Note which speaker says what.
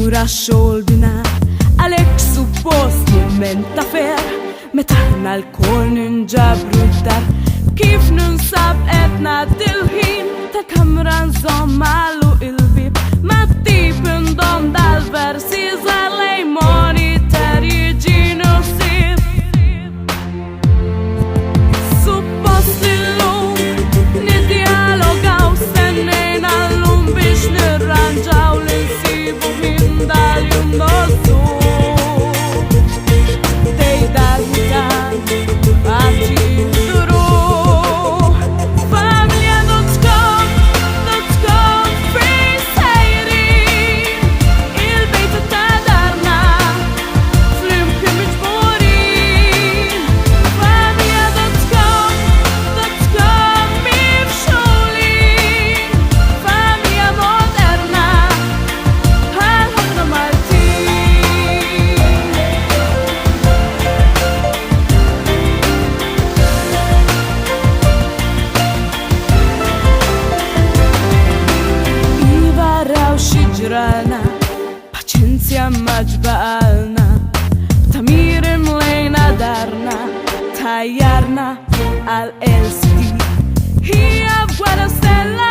Speaker 1: Nura xolbina għalek suppost jimmenta fer meta ħna l-kol ninġabru d-dar kif ninsab etna dil-ħin ta' kamra nżomm għallu il-bib ma' tip indom dal-versi zalej monitor jiġinu sib suppost l-lum niddialogaw stennejna l-lum biex nirranġaw l-insibu minn dal-jum nozzu dej dal-ħitan għadġi duru familja.com free sejrin il-bejt ta' darna flimkien miġburin familja.com mifxulin familja moderna bħal ħafna Maltin Iva raw xiġrana paċenzja maġbaqalna tamir imlejna darna tajjarna għal LCD hija f'gwara stella